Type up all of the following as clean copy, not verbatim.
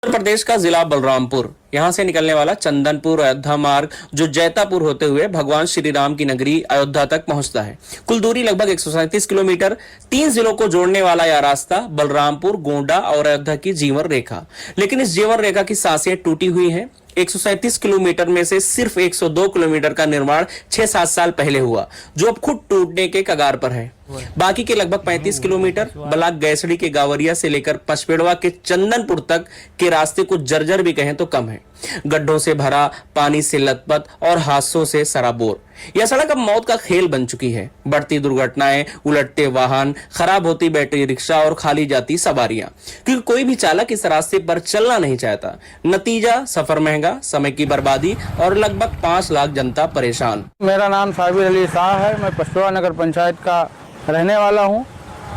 उत्तर प्रदेश का जिला बलरामपुर, यहाँ से निकलने वाला चंदनपुर अयोध्या मार्ग जो जैतापुर होते हुए भगवान श्री राम की नगरी अयोध्या तक पहुंचता है। कुल दूरी लगभग 137 किलोमीटर। 3 जिलों को जोड़ने वाला यह रास्ता बलरामपुर, गोंडा और अयोध्या की जीवन रेखा। लेकिन इस जीवन रेखा की सांसें टूटी हुई हैं। 137 किलोमीटर में से सिर्फ 102 किलोमीटर का निर्माण 6-7 साल पहले हुआ, जो अब खुद टूटने के कगार पर है। बाकी के लगभग 35 किलोमीटर ब्लॉक गैसड़ी के गावरिया से लेकर पचपेड़वा के चंदनपुर तक के रास्ते को जर्जर भी कहें तो कम है। गड्ढों से भरा, पानी से लथपथ और हादसों से सराबोर यह सड़क अब मौत का खेल बन चुकी है। बढ़ती दुर्घटनाएं, उलटते वाहन, खराब होती बैटरी रिक्शा और खाली जाती सवारियां, क्योंकि कोई भी चालक इस रास्ते पर चलना नहीं चाहता। नतीजा सफर महंगा, समय की बर्बादी और लगभग 5 लाख जनता परेशान। मेरा नाम साबिर अली शाह है। मैं पचपेड़वा नगर पंचायत का रहने वाला हूँ।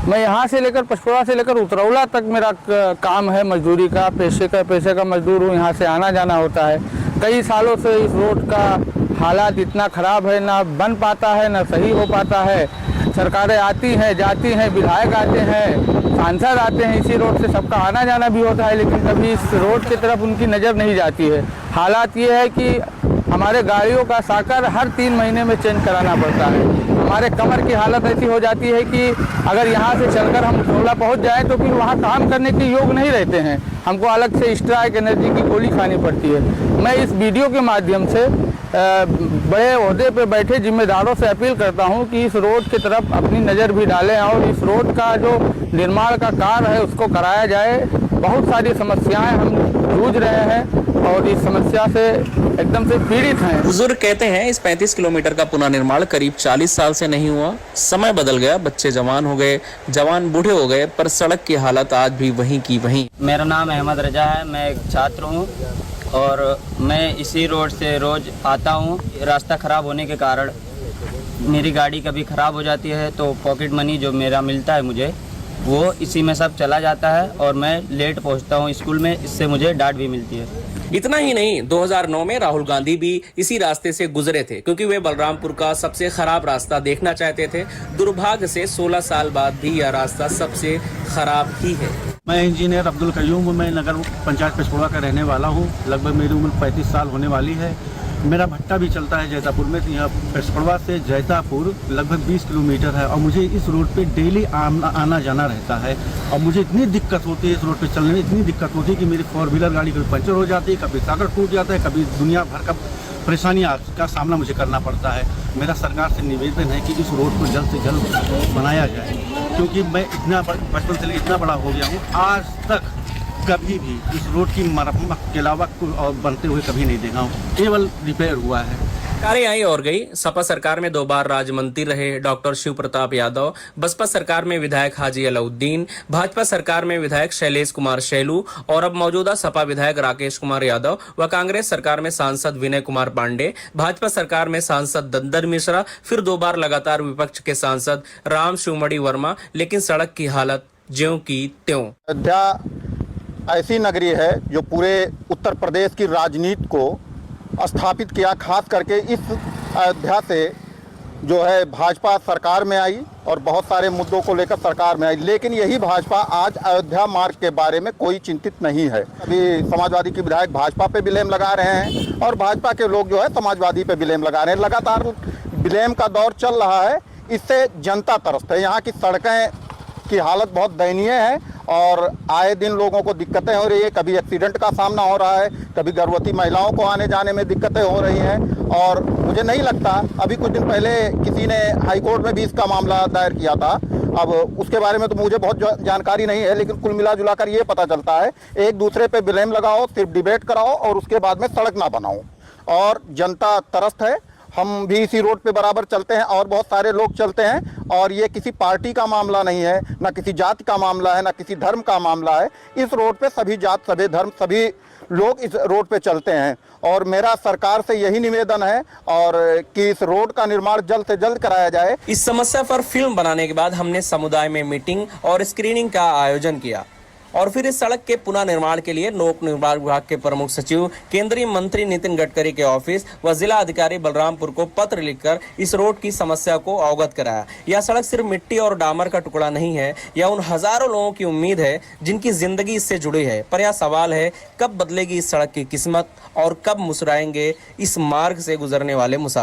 मैं यहाँ से लेकर पचपेड़वा से लेकर उतरौला तक मेरा काम है मजदूरी का, पैसे का मजदूर हूँ। यहाँ से आना जाना होता है। कई सालों से इस रोड का हालात इतना ख़राब है, ना बन पाता है ना सही हो पाता है। सरकारें आती हैं जाती हैं, विधायक आते हैं, सांसद आते हैं, इसी रोड से सबका आना जाना भी होता है, लेकिन कभी इस रोड की तरफ उनकी नज़र नहीं जाती है। हालात ये है कि हमारे गाड़ियों का साकर हर 3 महीने में चेंज कराना पड़ता है। हमारे कमर की हालत ऐसी हो जाती है कि अगर यहाँ से चलकर हम उतरौला पहुँच जाए तो फिर वहाँ काम करने के योग नहीं रहते हैं। हमको अलग से स्ट्राइक एनर्जी की गोली खानी पड़ती है। मैं इस वीडियो के माध्यम से बड़े ओहदे पे बैठे जिम्मेदारों से अपील करता हूं कि इस रोड की तरफ अपनी नज़र भी डालें और इस रोड का जो निर्माण का कार्य है उसको कराया जाए। बहुत सारी समस्याएं हम जूझ रहे हैं और इस समस्या से एकदम से पीड़ित हैं। बुजुर्ग कहते हैं इस 35 किलोमीटर का पुनर्निर्माण करीब 40 साल से नहीं हुआ। समय बदल गया, बच्चे जवान हो गए, जवान बूढ़े हो गए, पर सड़क की हालत आज भी वहीं की वहीं। मेरा नाम अहमद रजा है। मैं एक छात्र हूँ और मैं इसी रोड से रोज़ आता हूँ। रास्ता ख़राब होने के कारण मेरी गाड़ी कभी ख़राब हो जाती है तो पॉकेट मनी जो मेरा मिलता है मुझे, वो इसी में सब चला जाता है और मैं लेट पहुँचता हूँ स्कूल में। इससे मुझे डांट भी मिलती है। इतना ही नहीं, 2009 में राहुल गांधी भी इसी रास्ते से गुजरे थे, क्योंकि वे बलरामपुर का सबसे खराब रास्ता देखना चाहते थे। दुर्भाग्य से 16 साल बाद भी यह रास्ता सबसे खराब ही है। मैं इंजीनियर अब्दुल कयूम, मैं नगर पंचायत पचपेड़वा का रहने वाला हूँ। लगभग मेरी उम्र 35 साल होने वाली है। मेरा भट्टा भी चलता है जैतापुर में। यहाँ पचपेड़वा से जैतापुर लगभग 20 किलोमीटर है और मुझे इस रोड पे डेली आना जाना रहता है। और मुझे इतनी दिक्कत होती है इस रोड पे चलने में, इतनी दिक्कत होती है कि मेरी 4 व्हीलर गाड़ी कभी पंचर हो जाती है, कभी साकर टूट जाता है, कभी दुनिया भर का परेशानियाँ का सामना मुझे करना पड़ता है। मेरा सरकार से निवेदन है कि इस रोड को जल्द से जल्द बनाया जाए, क्योंकि मैं इतना बचपन से लेकर इतना बड़ा हो गया हूँ, आज तक कभी भी इस रोड की मरम्मत के अलावा और बनते हुए कभी नहीं देखा हूँ। केवल रिपेयर हुआ है। सरकारें आई और गई। सपा सरकार में 2 बार राज्य मंत्री रहे डॉक्टर शिव प्रताप यादव, बसपा सरकार में विधायक हाजी अलाउद्दीन, भाजपा सरकार में विधायक शैलेश कुमार शैलू और अब मौजूदा सपा विधायक राकेश कुमार यादव व कांग्रेस सरकार में सांसद विनय कुमार पांडे, भाजपा सरकार में सांसद दंदर मिश्रा, फिर 2 बार लगातार विपक्ष के सांसद राम शिवमणि वर्मा। लेकिन सड़क की हालत ज्यों की त्यों। अयोध्या ऐसी नगरी है जो पूरे उत्तर प्रदेश की राजनीति को स्थापित किया। खास करके इस अयोध्या से जो है भाजपा सरकार में आई और बहुत सारे मुद्दों को लेकर सरकार में आई, लेकिन यही भाजपा आज अयोध्या मार्ग के बारे में कोई चिंतित नहीं है। अभी समाजवादी के विधायक भाजपा पे ब्लेम लगा रहे हैं और भाजपा के लोग जो है समाजवादी पे ब्लेम लगा रहे हैं। लगातार ब्लेम का दौर चल रहा है। इससे जनता तरसते है। यहाँ की सड़कें की हालत बहुत दयनीय है और आए दिन लोगों को दिक्कतें हो रही है। कभी एक्सीडेंट का सामना हो रहा है, कभी गर्भवती महिलाओं को आने जाने में दिक्कतें हो रही हैं। और मुझे नहीं लगता, अभी कुछ दिन पहले किसी ने हाईकोर्ट में भी इसका मामला दायर किया था। अब उसके बारे में तो मुझे बहुत जानकारी नहीं है, लेकिन कुल मिला जुला कर ये पता चलता है एक दूसरे पे ब्लेम लगाओ, सिर्फ डिबेट कराओ और उसके बाद में सड़क ना बनाओ। और जनता त्रस्त है। हम भी इसी रोड पे बराबर चलते हैं और बहुत सारे लोग चलते हैं और ये किसी पार्टी का मामला नहीं है, ना किसी जाति का मामला है, ना किसी धर्म का मामला है। इस रोड पे सभी जात, सभी धर्म, सभी लोग इस रोड पे चलते हैं और मेरा सरकार से यही निवेदन है और कि इस रोड का निर्माण जल्द से जल्द कराया जाए। इस समस्या पर फिल्म बनाने के बाद हमने समुदाय में मीटिंग और स्क्रीनिंग का आयोजन किया और फिर इस सड़क के पुनः निर्माण के लिए लोक निर्माण विभाग के प्रमुख सचिव, केंद्रीय मंत्री नितिन गडकरी के ऑफिस व जिला अधिकारी बलरामपुर को पत्र लिखकर इस रोड की समस्या को अवगत कराया। यह सड़क सिर्फ मिट्टी और डामर का टुकड़ा नहीं है, यह उन हजारों लोगों की उम्मीद है जिनकी जिंदगी इससे जुड़ी है। पर यह सवाल है, कब बदलेगी इस सड़क की किस्मत और कब मुस्कुराएंगे इस मार्ग से गुजरने वाले मुसाफिर।